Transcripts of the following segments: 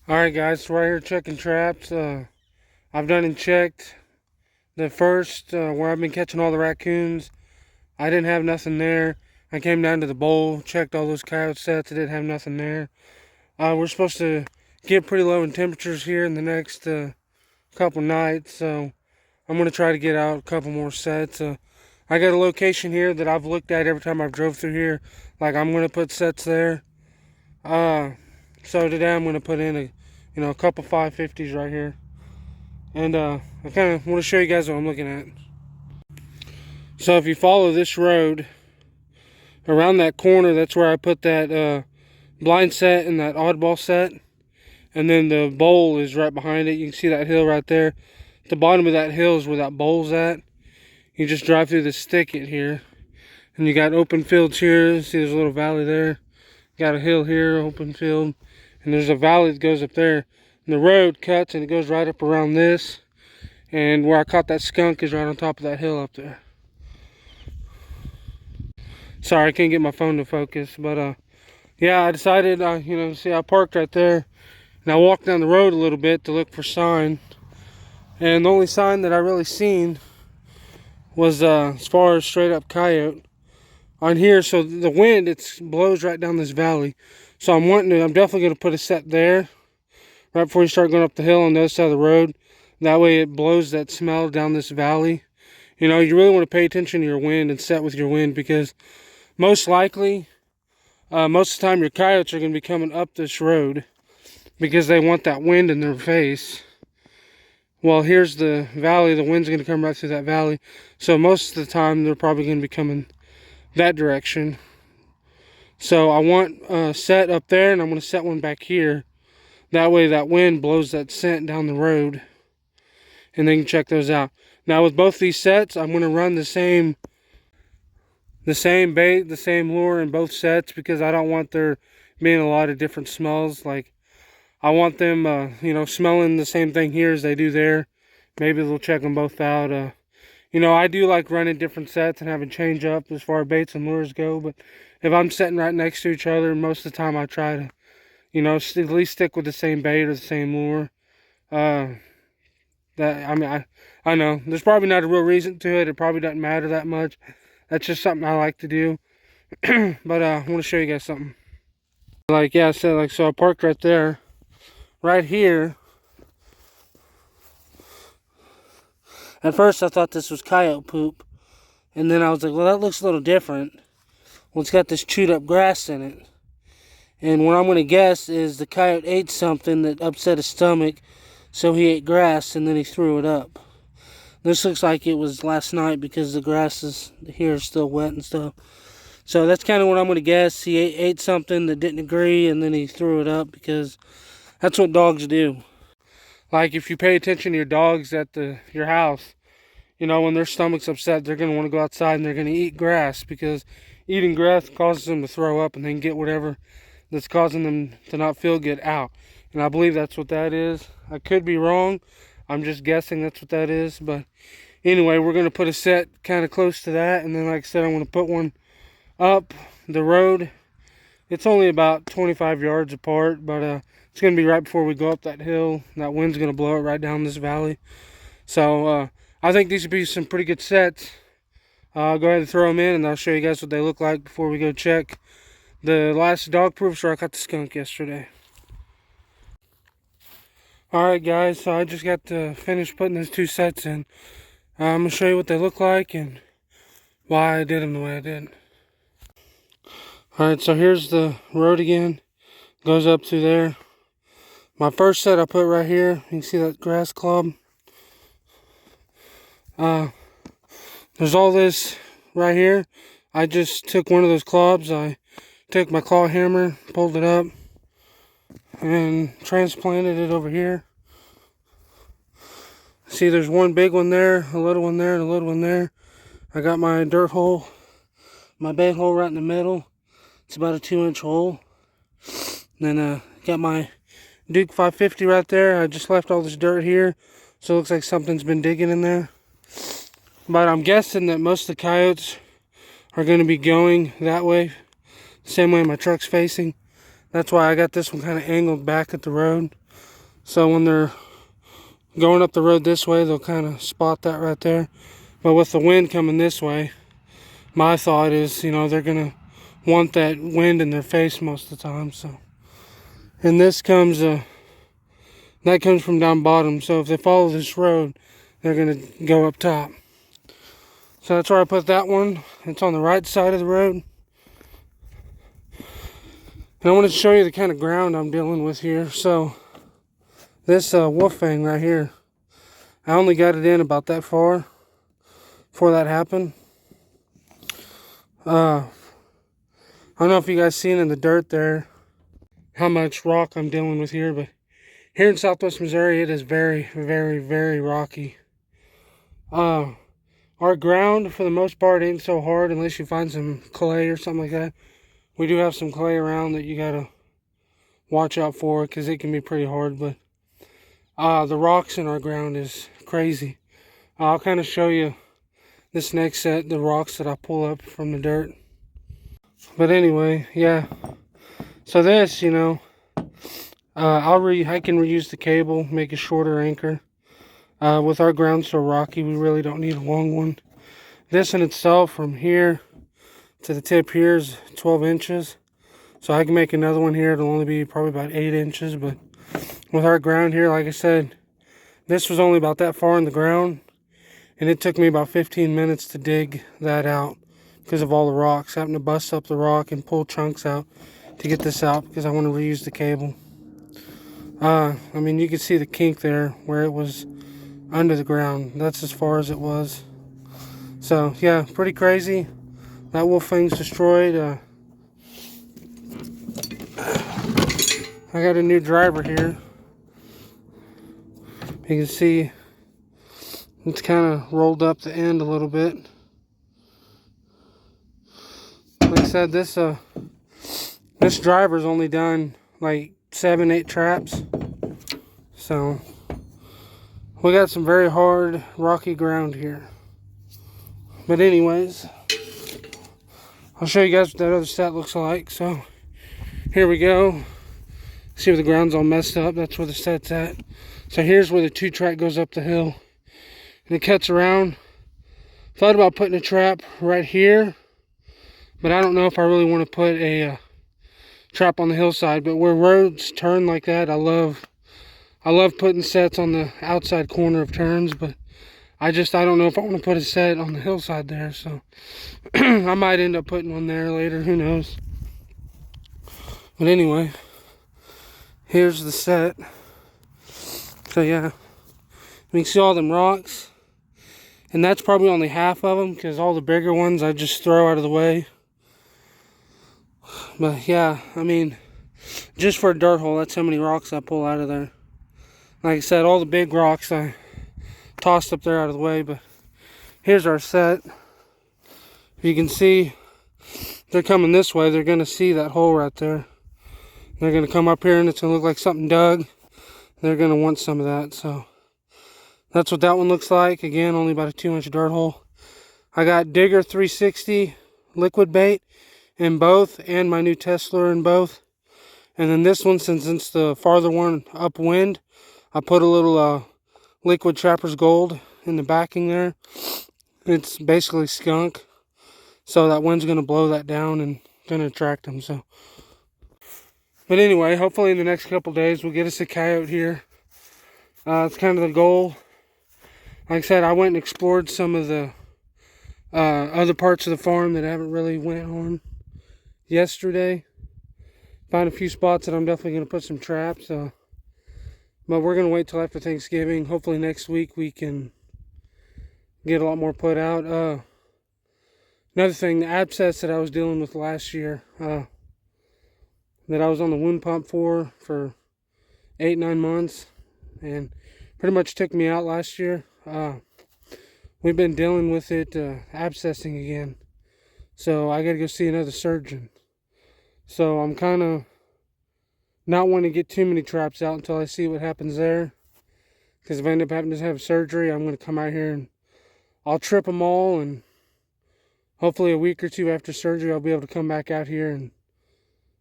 Alright guys, so right here checking traps. I've done and checked the first where I've been catching all the raccoons. I didn't have nothing there. I came down to the bowl, checked all those coyote sets. I didn't have nothing there. We're supposed to get pretty low in temperatures here in the next couple nights, so I'm going to try to get out a couple more sets. I got a location here that I've looked at every time I've drove through here. Like, I'm going to put sets there. So today I'm going to put in a couple 550s right here. And I kind of want to show you guys what I'm looking at. So if you follow this road around that corner, that's where I put that blind set and that oddball set. And then the bowl is right behind it. You can see that hill right there. At the bottom of that hill is where that bowl's at. You just drive through this thicket here. And you got open fields here. See there's a little valley there. Got a hill here, open field. And there's a valley that goes up there. And the road cuts and it goes right up around this. And where I caught that skunk is right on top of that hill up there. Sorry, I can't get my phone to focus. But yeah, I decided, see I parked right there. And I walked down the road a little bit to look for sign. And the only sign that I really seen was as far as straight up coyote on here. So the wind, it blows right down this valley. So I'm definitely going to put a set there right before you start going up the hill on the other side of the road. That way it blows that smell down this valley. You know, you really want to pay attention to your wind and set with your wind, because most likely, most of the time your coyotes are going to be coming up this road because they want that wind in their face. Well, here's the valley. The wind's going to come right through that valley. So most of the time they're probably going to be coming that direction. So I want a set up there, and I'm going to set one back here. That way that wind blows that scent down the road. And then you can check those out. Now with both these sets, I'm going to run the same bait, the same lure in both sets, because I don't want there being a lot of different smells. Like, I want them, smelling the same thing here as they do there. Maybe they'll check them both out. I do like running different sets and having change up as far as baits and lures go. But if I'm sitting right next to each other, most of the time I try to, at least stick with the same bait or the same lure. I know there's probably not a real reason to it. It probably doesn't matter that much. That's just something I like to do. But I want to show you guys something. So I parked right there. Right here. At first I thought this was coyote poop. And then I was like, well, that looks a little different. Well, it's got this chewed up grass in it. And what I'm going to guess is the coyote ate something that upset his stomach. So he ate grass and then he threw it up. This looks like it was last night because the grass here is still wet and stuff. So that's kind of what I'm going to guess. He ate something that didn't agree and then he threw it up, because that's what dogs do. Like, if you pay attention to your dogs at your house, when their stomach's upset, they're going to want to go outside and they're going to eat grass, because eating grass causes them to throw up and then get whatever that's causing them to not feel good out. And I believe that's what that is. I could be wrong. I'm just guessing that's what that is. But anyway, we're going to put a set kind of close to that. And then, like I said, I'm going to put one up the road. It's only about 25 yards apart, but it's going to be right before we go up that hill. That wind's going to blow it right down this valley. So I think these would be some pretty good sets. I'll go ahead and throw them in, and I'll show you guys what they look like before we go check the last dog proofs where I caught the skunk yesterday. Alright guys, so I just got to finish putting those two sets in. I'm going to show you what they look like and why I did them the way I did. Alright, so here's the road again. Goes up through there. My first set I put right here. You can see that grass club. There's all this right here. I just took one of those clubs. I took my claw hammer, pulled it up, and transplanted it over here. See, there's one big one there, a little one there, and a little one there. I got my dirt hole, my bait hole right in the middle. It's about a 2-inch hole. And then got my Duke 550 right there. I just left all this dirt here, so it looks like something's been digging in there. But I'm guessing that most of the coyotes are going to be going that way, same way my truck's facing. That's why I got this one kind of angled back at the road. So when they're going up the road this way, they'll kind of spot that right there. But with the wind coming this way, my thought is, you know, they're going to want that wind in their face most of the time. So, and this comes, that comes from down bottom. So if they follow this road, they're going to go up top. So that's where I put that one. It's on the right side of the road. And I want to show you the kind of ground I'm dealing with here. So this wolf fang right here, I only got it in about that far before that happened. I don't know if you guys seen in the dirt there how much rock I'm dealing with here, but here in Southwest Missouri, it is very, very, very rocky. Our ground, for the most part, ain't so hard unless you find some clay or something like that. We do have some clay around that you gotta watch out for because it can be pretty hard, but the rocks in our ground is crazy. I'll kind of show you this next set, the rocks that I pull up from the dirt. But anyway, yeah. So this, you know, I can reuse the cable, make a shorter anchor. With our ground so rocky, we really don't need a long one. This in itself, from here to the tip here, is 12 inches. So I can make another one here. It'll only be probably about 8 inches. But with our ground here, like I said, this was only about that far in the ground. And it took me about 15 minutes to dig that out because of all the rocks. Having to bust up the rock and pull chunks out to get this out because I want to reuse the cable. I mean, you can see the kink there where it was under the ground. That's as far as it was. So yeah, pretty crazy. That wolf fang's destroyed. I got a new driver here. You can see it's kind of rolled up the end a little bit. Like I said, this driver's only done like 7-8 traps. So we got some very hard, rocky ground here. But anyways, I'll show you guys what that other set looks like. So here we go. See where the ground's all messed up. That's where the set's at. So here's where the 2-track goes up the hill. And it cuts around. Thought about putting a trap right here. But I don't know if I really want to put a trap on the hillside. But where roads turn like that, I love putting sets on the outside corner of turns. But I don't know if I want to put a set on the hillside there. So I might end up putting one there later. Who knows? But anyway, here's the set. So yeah, you can see all them rocks. And that's probably only half of them because all the bigger ones I just throw out of the way. But yeah, I mean, just for a dirt hole, that's how many rocks I pull out of there. Like I said, all the big rocks I tossed up there out of the way. But here's our set. If you can see, they're coming this way. They're going to see that hole right there. They're going to come up here and it's going to look like something dug. They're going to want some of that. So that's what that one looks like. Again, only about a 2-inch dirt hole. I got Digger 360 liquid bait in both and my new test lure in both. And then this one, since it's the farther one upwind, I put a little liquid Trapper's Gold in the backing there. It's basically skunk. So that wind's going to blow that down and going to attract them. So, but anyway, hopefully in the next couple days we'll get us a coyote here. It's kind of the goal. Like I said, I went and explored some of the other parts of the farm that I haven't really went on yesterday. Found a few spots that I'm definitely going to put some traps. But we're going to wait till after Thanksgiving. Hopefully next week we can get a lot more put out. Another thing, the abscess that I was dealing with last year, that I was on the wound pump for 8-9 months, and pretty much took me out last year. We've been dealing with it abscessing again, so I got to go see another surgeon. So I'm kind of not wanting to get too many traps out until I see what happens there, because if I end up having to have surgery, I'm going to come out here and I'll trip them all, and hopefully a week or two after surgery I'll be able to come back out here and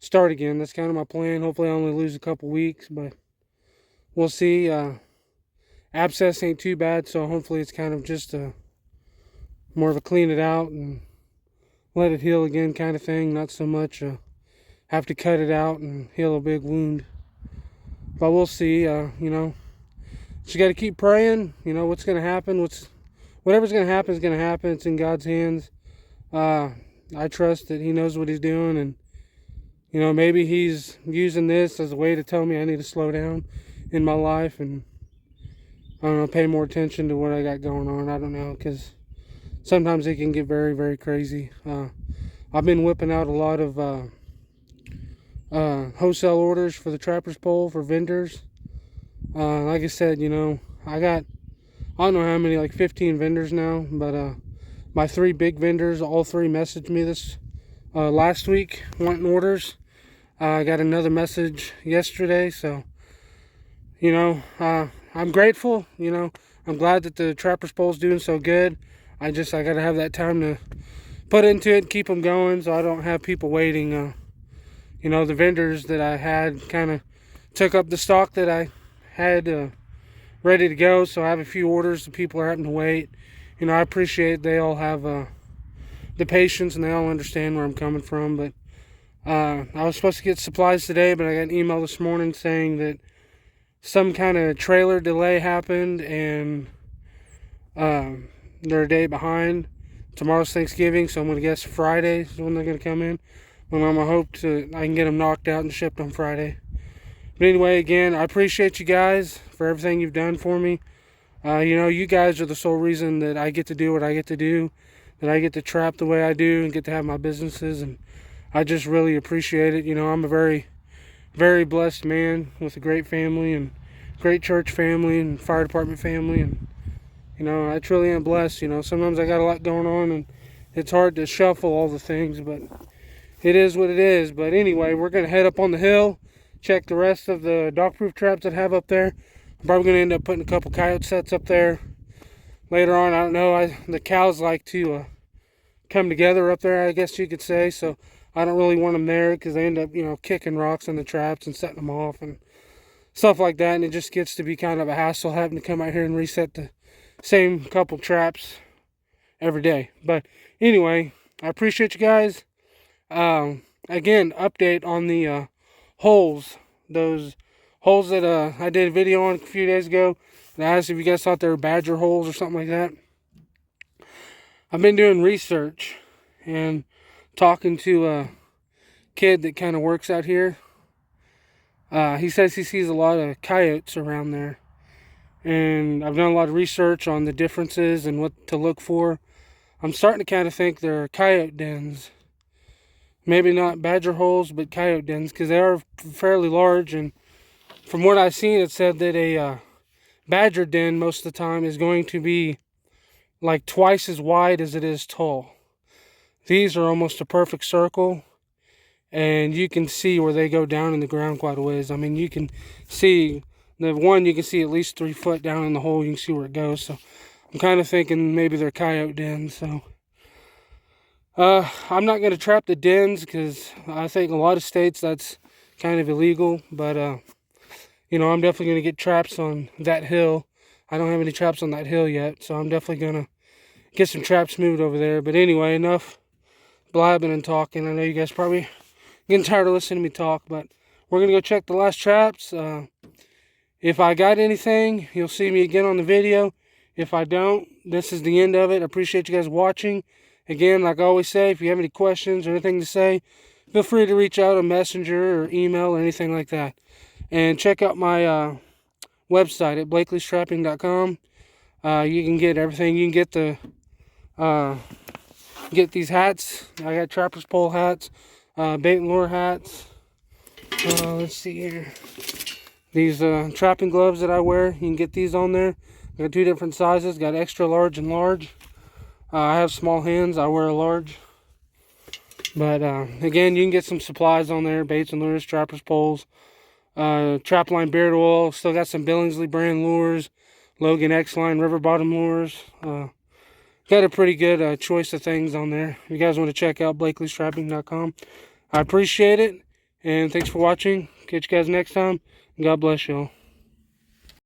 start again. That's kind of my plan. Hopefully I only lose a couple weeks, but we'll see. Abscess ain't too bad, so hopefully it's kind of just more of a clean it out and let it heal again kind of thing. Not so much have to cut it out and heal a big wound. But we'll see. You know, just got to keep praying. You know what's going to happen. Whatever's going to happen is going to happen. It's in God's hands. I trust that He knows what He's doing, and you know, maybe He's using this as a way to tell me I need to slow down in my life and, I don't know, pay more attention to what I got going on. I don't know, because sometimes it can get very, very crazy. I've been whipping out a lot of wholesale orders for the Trapper's Pole for vendors. Like I said, you know, I don't know how many, like 15 vendors now, but my 3 big vendors, all 3 messaged me this last week wanting orders. I got another message yesterday, so, you know, I'm grateful. You know, I'm glad that the Trapper's Pole's doing so good. I got to have that time to put into it and keep them going so I don't have people waiting. You know, the vendors that I had kind of took up the stock that I had ready to go, so I have a few orders that people are having to wait. You know, I appreciate they all have the patience and they all understand where I'm coming from, but I was supposed to get supplies today, but I got an email this morning saying that some kind of trailer delay happened and they're a day behind. Tomorrow's Thanksgiving, so I'm going to guess Friday is when they're going to come in. But I'm going to hope I can get them knocked out and shipped on Friday. But anyway, again, I appreciate you guys for everything you've done for me. You know, you guys are the sole reason that I get to do what I get to do, that I get to trap the way I do and get to have my businesses, and I just really appreciate it. You know, I'm a very, very blessed man with a great family and great church family and fire department family, and you know, I truly am blessed. You know, sometimes I got a lot going on and it's hard to shuffle all the things, but it is what it is. But anyway, we're going to head up on the hill, check the rest of the dog-proof traps that I have up there. I'm probably going to end up putting a couple coyote sets up there later on. I don't know. The cows like to come together up there, I guess you could say. So I don't really want them there because they end up, you know, kicking rocks in the traps and setting them off and stuff like that. And it just gets to be kind of a hassle having to come out here and reset the same couple traps every day. But anyway, I appreciate you guys. Again, update on the holes. Those holes that I did a video on a few days ago. And I asked if you guys thought they were badger holes or something like that. I've been doing research and talking to a kid that kind of works out here. He says he sees a lot of coyotes around there. And I've done a lot of research on the differences and what to look for. I'm starting to kind of think they're coyote dens. Maybe not badger holes, but coyote dens, because they are fairly large. And from what I've seen, it said that a badger den most of the time is going to be like twice as wide as it is tall. These are almost a perfect circle, and you can see where they go down in the ground quite a ways. I mean, you can see the one, you can see at least 3 foot down in the hole. You can see where it goes. So I'm kind of thinking maybe they're coyote dens. So I'm not going to trap the dens because I think a lot of states that's kind of illegal. But you know, I'm definitely going to get traps on that hill. I don't have any traps on that hill yet, so I'm definitely going to get some traps moved over there. But anyway, enough blabbing and talking. I know you guys probably getting tired of listening to me talk, but we're going to go check the last traps. If I got anything, you'll see me again on the video. If I don't, this is the end of it. I appreciate you guys watching. Again, like I always say, if you have any questions or anything to say, feel free to reach out on Messenger or email or anything like that. And check out my website at blakelystrapping.com. You can get everything. You can get these hats. I got Trapper's Pole hats, bait and lure hats. Let's see here. These trapping gloves that I wear, you can get these on there. I got 2 different sizes. Got extra large and large. I have small hands. I wear a large. But again, you can get some supplies on there. Baits and lures, Trapper's Poles, Trapline beard oil. Still got some Billingsley brand lures. Logan X-Line river bottom lures. Got a pretty good choice of things on there. If you guys want to check out blakelystrapping.com. I appreciate it. And thanks for watching. Catch you guys next time. God bless y'all.